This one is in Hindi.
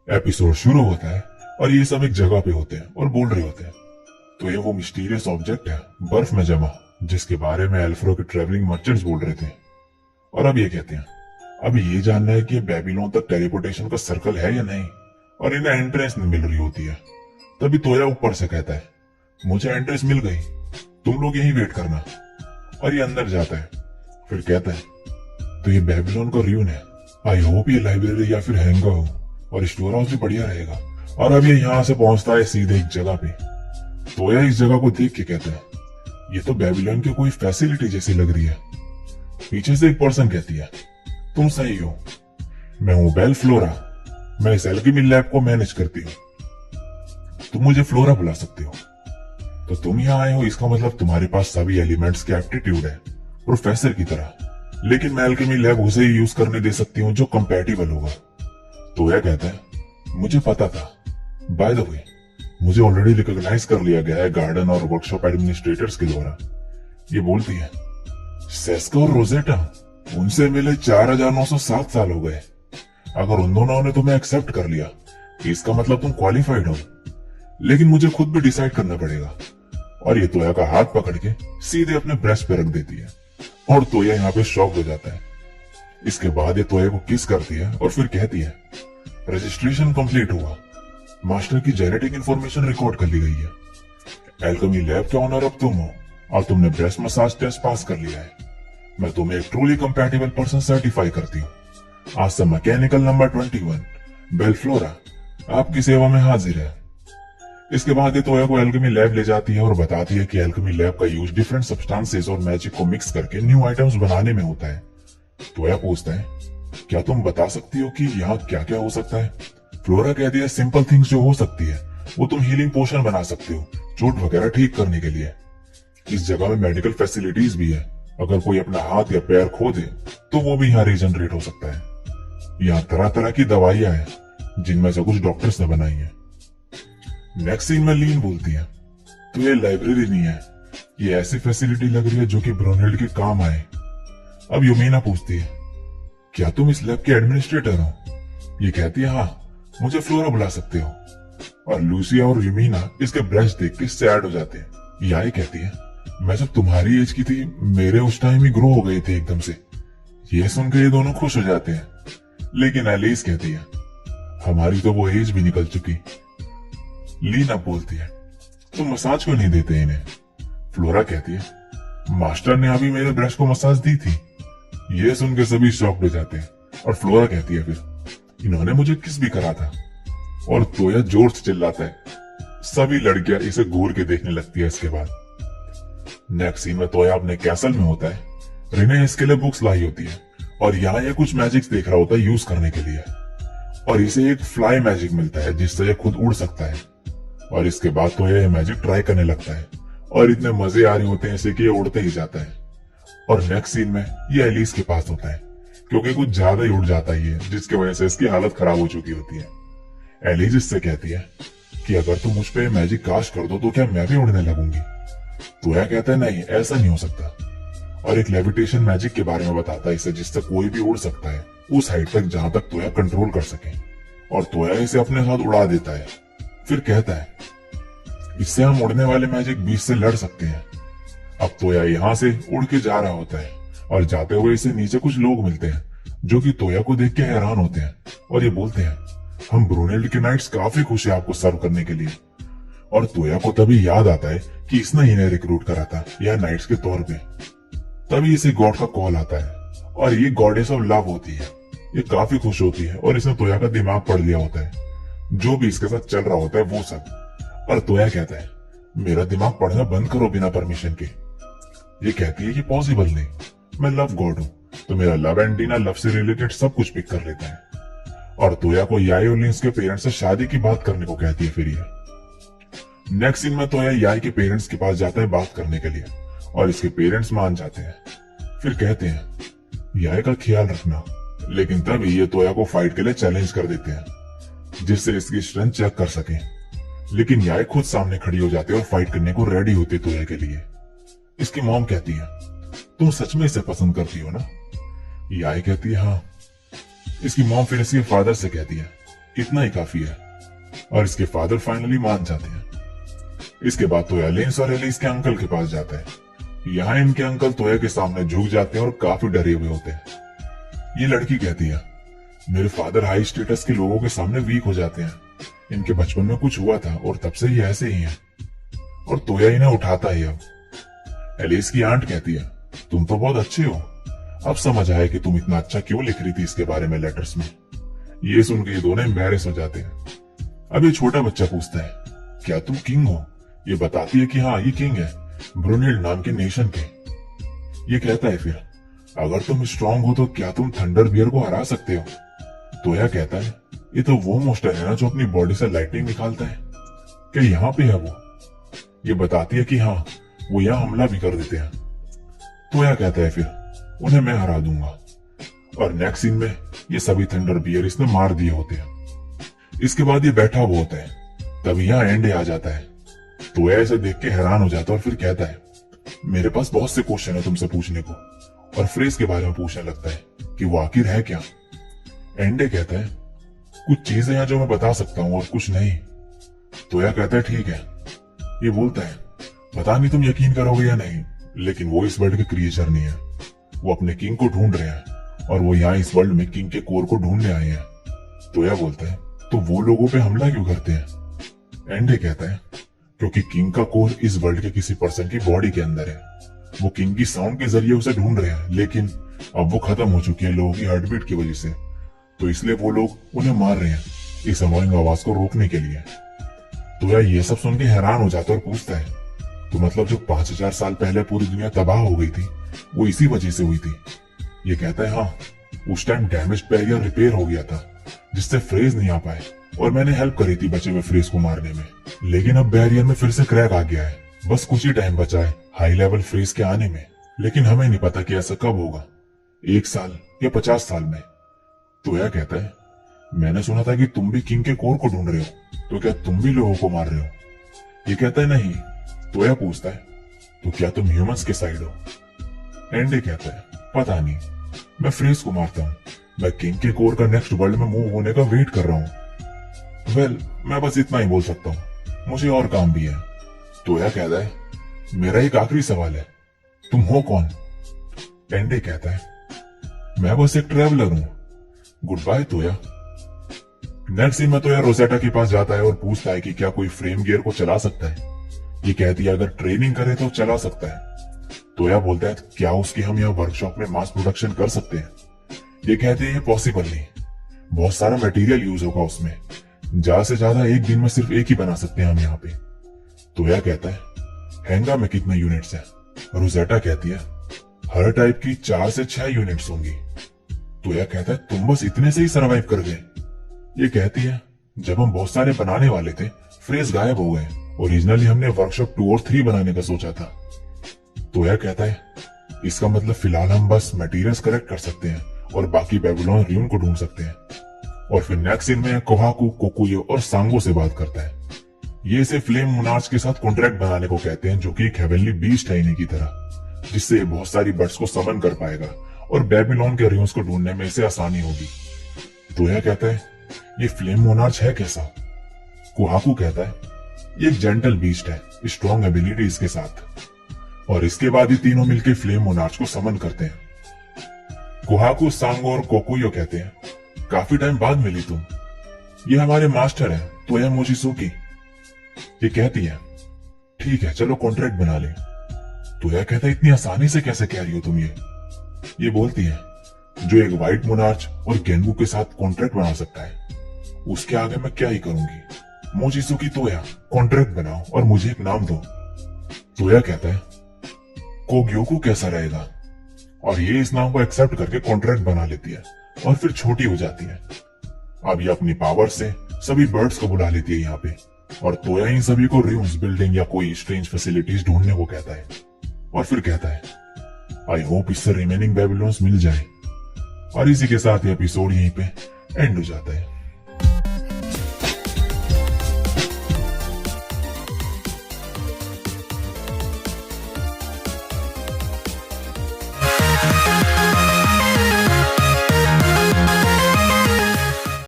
एपिसोड शुरू होता है और ये सब एक जगह पे होते हैं और बोल रहे होते हैं। तो ये वो मिस्टीरियस ऑब्जेक्ट है बर्फ में जमा, जिसके बारे में एल्फ्रो के ट्रेवलिंग मर्चेंट्स बोल रहे थे। और अब ये कहते हैं अब ये जानना है कि बेबीलोन तक टेलीपोर्टेशन का सर्कल है या नहीं, और इन्हें एंट्रेंस नहीं मिल रही होती है। तभी तोया ऊपर से कहता है मुझे एंट्रेंस मिल गई, तुम लोग यहीं वेट करना। और ये अंदर जाता है। फिर कहता है तो ये बेबीलोन का र्यून है, आई होप ये लाइब्रेरी या फिर हैंगा हो, और स्टोर हाउस भी बढ़िया रहेगा। और अब ये यहाँ से पहुंचता है सीधे एक जगह पे। तोया इस जगह को देख के कहता है ये तो बेबीलोन की कोई फैसिलिटी जैसी लग रही है। पीछे से एक पर्सन कहती है तुम सही हो, मैं हूं बेल फ्लोरा, मैं इस एल्केमी लैब को मैनेज करती हूँ, तुम मुझे फ्लोरा बुला सकते हो। तो तुम यहाँ आए हो, इसका मतलब तुम्हारे पास सभी एलिमेंट्स के एप्टीट्यूड है प्रोफेसर की तरह, लेकिन मैं एल्केमी लैब उसे ही यूज करने दे सकती हूँ जो कंपैटिबल होगा। तोया कहता है मुझे पता था, बाय द वे मुझे ऑलरेडी रिकॉग्नाइज कर लिया गया है गार्डन और वर्कशॉप एडमिनिस्ट्रेटर्स के द्वारा। ये बोलती है सेस्का और रोजेटा, उनसे मिले 4907 साल हो गए। अगर उन दोनों ने तुम्हें एक्सेप्ट कर लिया इसका मतलब तुम क्वालिफाइड हो, लेकिन मुझे खुद भी डिसाइड करना पड़ेगा। और ये तोया का हाथ पकड़ के सीधे अपने ब्रेस्ट पे रख देती है और तोया यहाँ पे शॉक हो जाता है। इसके बाद ये तोया को किस करती है और फिर कहती है रजिस्ट्रेशन कंप्लीट हुआ, मास्टर की जेनेटिक इंफॉर्मेशन रिकॉर्ड कर ली गई है, एल्केमी लैब के ऑनर अब तुम हो और तुमने ब्रेस्ट मसाज टेस्ट पास कर लिया है। मैं तुम्हें एक ट्रूली कंपैटिबल पर्सन सर्टिफाई करती हूँ। आज से मैकेनिकल नंबर 21 बेल फ्लोरा आपकी सेवा में हाजिर है। इसके बाद ये तोया को एल्केमी लैब ले जाती है और बताती है कि एल्केमी लैब का यूज डिफरेंट सब्सटेंसेस और मैजिक को मिक्स करके न्यू आइटम्स बनाने में होता है। तोया पूछता है क्या तुम बता सकती हो कि यहाँ क्या क्या हो सकता है। फ्लोरा कहती है सिंपल थिंग्स जो हो सकती है वो तुम हीलिंग पोशन बना सकते हो चोट वगैरह ठीक करने के लिए। इस जगह में मेडिकल फैसिलिटीज भी है, अगर कोई अपना हाथ या पैर खो दे तो वो भी यहाँ रीजनरेट हो सकता है। यहाँ तरह तरह की दवाइयां हैं जिनमें से कुछ डॉक्टर्स ने बनाई है। नेक्स्ट सीन में लीन बोलती है तो ये लाइब्रेरी नहीं है, ये ऐसी फैसिलिटी लग रही है जो कि ब्रोनेल्ड के काम आए। अब यूमीना पूछती है क्या तुम इस लैब के एडमिनिस्ट्रेटर हो। ये कहती है हाँ, मुझे फ्लोरा बुला सकते हो। और लूसिया और यूमीना इसके ब्रश देख के सैड हो जाते हैं। याई कहती है मैं जब तुम्हारी एज की थी मेरे उस टाइम ही ग्रो हो गए थे एकदम से। ये सुनकर ये दोनों खुश हो जाते हैं, लेकिन एलिस कहती है हमारी तो वो एज भी निकल चुकी। लीना बोलती है तुम मसाज क्यों नहीं देते इन्हें। फ्लोरा कहती है मास्टर ने अभी मेरे ब्रश को मसाज दी थी। ये सुनकर सभी शॉक्ड हो जाते हैं और फ्लोरा कहती है फिर इन्होंने मुझे किस भी करा था। और तोया जोर से चिल्लाता है, सभी लड़कियां इसे घूर के देखने लगती है। इसके बाद नेक्स्ट सीन में तोया अपने कैसल में होता है। रिने इसके लिए बुक्स लाई होती है और यहाँ ये कुछ मैजिक्स देख रहा होता है यूज करने के लिए, और इसे एक फ्लाई मैजिक मिलता है जिससे ये खुद उड़ सकता है। और इसके बाद तो ये मैजिक ट्राई करने लगता है और इतने मजे आ रहे होते हैं इसे कि ये उड़ते ही जाता है। और नेक्स्ट सीन में ये एलिस के पास होता है क्योंकि कुछ ज्यादा ही उड़ जाता ही है, जिसकी वजह से इसकी हालत खराब हो चुकी होती है। एलिस इससे कहती है कि अगर तुम मुझ पे मैजिक कास्ट कर दो तो क्या मैं भी उड़ने लगूंगी। तोया कहता है नहीं, ऐसा नहीं हो सकता, और एक लेविटेशन मैजिक के बारे में बताता है इसे जिससे कोई भी उड़ सकता है उस हाइट तक जहां तक तोया कंट्रोल कर सके। और तोया इसे अपने साथ उड़ा देता है। फिर कहता है इससे हम उड़ने वाले मैजिक बीच से लड़ सकते हैं। अब तोया यहाँ से उड़ के जा रहा होता है और जाते हुए इसे नीचे कुछ लोग मिलते हैं जो कि तोया को देख के हैरान होते हैं और ये बोलते हैं हम ब्रूनेल्ड के नाइट्स काफी खुश है आपको सर्व करने के लिए। और तोया को तभी याद आता है कि इसने इन्हें रिक्रूट करा था या नाइट्स के तौर पे। तभी इसे गॉड का कॉल आता है और ये गॉडेस ऑफ लव होती है। ये काफी खुश होती है और इसने तोया का दिमाग पढ़ लिया होता है, जो भी इसके साथ चल रहा होता है वो सब। और तोया कहता है मेरा दिमाग पढ़ना बंद करो बिना परमिशन के। ये कहती है कि पॉसिबल नहीं, मैं लव गॉड हूँ तो मेरा लव एंड डीना लव से रिलेटेड सब कुछ पिक कर लेता है। और तोया को याई और लिंस के पेरेंट्स से शादी की बात करने को कहती है। फिर ये नेक्स्ट सीन में तोया याई के पेरेंट्स के पास जाता है बात करने के लिए और इसके पेरेंट्स मान जाते हैं। फिर कहते हैं याई का ख्याल रखना, लेकिन तभी ये तोया को फाइट के लिए चैलेंज कर देते हैं जिससे इसकी स्ट्रेंथ चेक कर सके। लेकिन याई खुद सामने खड़ी हो जाती है और फाइट करने को रेडी होती तोया के लिए। इसकी मॉम कहती है तुम सच में इसे पसंद करती हो ना। याई कहती है हाँ। इसकी मॉम फिर इसके फादर से कहती है इतना ही काफी है। और इसके फादर फाइनली मान जाते हैं। इसके बाद तोया लेंस और एलिस के अंकल के पास जाता है। यहाँ इनके अंकल तोया के सामने झुक जाते हैं और काफी डरे हुए होते हैं। ये लड़की कहती है, मेरे फादर हाई स्टेटस के लोगों के सामने वीक हो जाते हैं। इनके बचपन में कुछ हुआ था और तब से ये ऐसे ही हैं। और तोया इन्हें उठाता है। अब एलिस की आंट कहती है, तुम तो बहुत अच्छे हो। अब समझ आया कि तुम इतना अच्छा क्यों लिख रही थी इसके बारे में लेटर्स में। ये सुन के ये दोनों एम्बैरेस हो जाते हैं। अब ये छोटा बच्चा पूछता है, क्या तुम किंग हो? ये बताती है कि हाँ ये किंग है, ब्रुनेल्ड नाम के नेशन के। ये कहता है फिर, अगर तुम स्ट्रांग हो तो क्या तुम थंडर बियर को हरा सकते हो? तोया कहता है, ये तो वो मोस्टर है ना जो अपनी बॉडी से लाइटनिंग निकालता है। क्या यहाँ पे है वो? ये बताती है कि हाँ वो यहाँ हमला भी कर देते हैं। तोया कहता है फिर, उन्हें मैं हरा दूंगा। और नेक्स्ट सीन में ये सभी थंडर बियर इसने मार दिए होते हैं। इसके बाद ये बैठा हुआ होता है। तभी यहाँ एंडे आ जाता है। तोया इसे देख के हैरान हो जाता है और फिर कहता है, मेरे पास बहुत से क्वेश्चन है तुमसे पूछने को। और फ्रेज के बारे में पूछने लगता है कि वो आखिर है क्या। एंडे कहता है, कुछ चीजें हैं जो मैं बता सकता हूँ और कुछ नहीं। तोया कहता है, ठीक है। ये बोलता है, पता नहीं तुम यकीन करोगे या नहीं, लेकिन वो इस वर्ल्ड के क्रिएचर नहीं है। वो अपने किंग को ढूंढ रहे हैं और वो यहाँ इस वर्ल्ड में किंग के कोर को ढूंढने आए हैं। तोया बोलता है, तो वो लोगों पे हमला क्यों करते हैं? एंडे कहता है, क्योंकि किंग का कोर इस वर्ल्ड के किसी पर्सन की बॉडी के अंदर है। वो किंग की साउंड के जरिए उसे ढूंढ रहे हैं, लेकिन अब वो खत्म हो चुकी है लोगों की हार्टबीट की वजह से। तो इसलिए वो लोग उन्हें मार रहे हैं इस अनोइंग आवाज को रोकने के लिए। तोया ये सब सुन के हैरान हो जाता है और पूछता है, तो मतलब जो 5000 साल पहले पूरी दुनिया तबाह हो गई थी वो इसी वजह से हुई थी? ये कहता है, हाँ, उस टाइम डैमेज बैरियर रिपेयर हो गया था जिससे फ्रेज नहीं आ पाए और मैंने हेल्प करी थी बचे हुए फ्रेज को मारने में। लेकिन अब बैरियर में फिर से क्रैक आ गया है। बस कुछ ही टाइम बचा है हाई लेवल फ्रेज के आने में, लेकिन हमें नहीं पता कि ऐसा कब होगा, 1 साल या 50 साल में। तोया कहता है, मैंने सुना था कि तुम भी किंग के कोर को ढूंढ रहे हो, तो क्या तुम भी लोगों को मार रहे हो? ये कहता है, नहीं। तोया पूछता है, तो क्या तुम ह्यूमंस के साइड हो? एंडे कहता है, पता नहीं, मैं फ्रेज को मारता हूँ। मैं किंग के कोर का नेक्स्ट वर्ल्ड में मूव होने का वेट कर रहा हूँ। वेल, मैं बस इतना ही बोल सकता हूँ, मुझे और काम भी है। तोया कहता है, मेरा एक आखिरी सवाल है, तुम हो कौन? एंडे कहता है, मैं बस एक ट्रेवलर हूँ। Good bye Toya. Next scene में तोया रोसेटा के पास जाता है और पूछता है कि क्या कोई फ्रेम गियर को चला सकता है। ये कहती है, अगर ट्रेनिंग करे तो चला सकता है। तोया बोलता है, क्या उसकी हम यहाँ वर्कशॉप में मास प्रोडक्शन कर सकते हैं? ये कहते हैं, ये पॉसिबल नहीं, बहुत सारा मटेरियल यूज होगा उसमें, ज्यादा से ज्यादा एक दिन में सिर्फ एक ही बना सकते हैं हम यहाँ पे। तोया कहता है, हैंगा में कितने यूनिट्स हैं? रोसेटा कहती है, हर टाइप की 4 से 6 यूनिट्स होंगी। तोया कहता है, तुम बस इतने से ही सरवाइव कर गए? ये कहती है, जब हम बहुत सारे बनाने वाले थे फ्रेज गायब हो गए। ओरिजिनली हमने वर्कशॉप 2 और 3 बनाने का सोचा था। तोया कहता है, इसका मतलब फिलहाल हम बस मटेरियल्स कलेक्ट कर सकते हैं और बाकी बेबीलोन र्यून को ढूंढ सकते हैं। और फिर नेक्स्ट सीन में कोहाकू, कोकुयो और सांगो से बात करता है। ये इसे फ्लेम मोनार्च के साथ कॉन्ट्रैक्ट बनाने को कहते हैं, जो कि एक हेवनली बीस्ट है इन्हीं की तरह, जिससे ये बहुत सारी बर्ड्स को समन कर पाएगा और बेबीलोन के र्यून्स को ढूंढने में इसे आसानी होगी। तोया कहता है, ये फ्लेम मोनार्च है कैसा? कोहाकू कहता है, ये एक जेंटल बीस्ट है, स्ट्रॉन्ग एबिलिटी इसके साथ। और इसके बाद ही तीनों मिलकर फ्लेम मोनार्च को समन करते हैं। कोहाकू, सांगो और कोकुयो कहते हैं, काफी टाइम बाद मिली तुम। ये हमारे मास्टर हैं, तोया मोचिसुकी। ये कहती है, ठीक है, चलो कॉन्ट्रैक्ट बना ले। तोया कहता है, इतनी आसानी से कैसे कह रही हो तुम ये बोलती है, जो एक व्हाइट मोनार्च और गेनबू के साथ कॉन्ट्रैक्ट बना सकता है, उसके आगे मैं क्या ही करूंगी। मोचिसुकी तोया, कॉन्ट्रैक्ट बनाओ और मुझे एक नाम दो। तोया कहता है, कोग्योकू कैसा रहेगा? और ये इस नाम को एक्सेप्ट करके कॉन्ट्रैक्ट बना लेती है और फिर छोटी हो जाती है। अब ये अपनी पावर से सभी बर्ड्स को बुला लेती है यहाँ पे, और तोया इन सभी को रूम्स, बिल्डिंग या कोई स्ट्रेंज फैसिलिटीज ढूंढने को कहता है। और फिर कहता है, आई होप इससे रिमेनिंग बेबीलोन्स मिल जाए। और इसी के साथ ये एपिसोड यहीं पे एंड हो जाता है।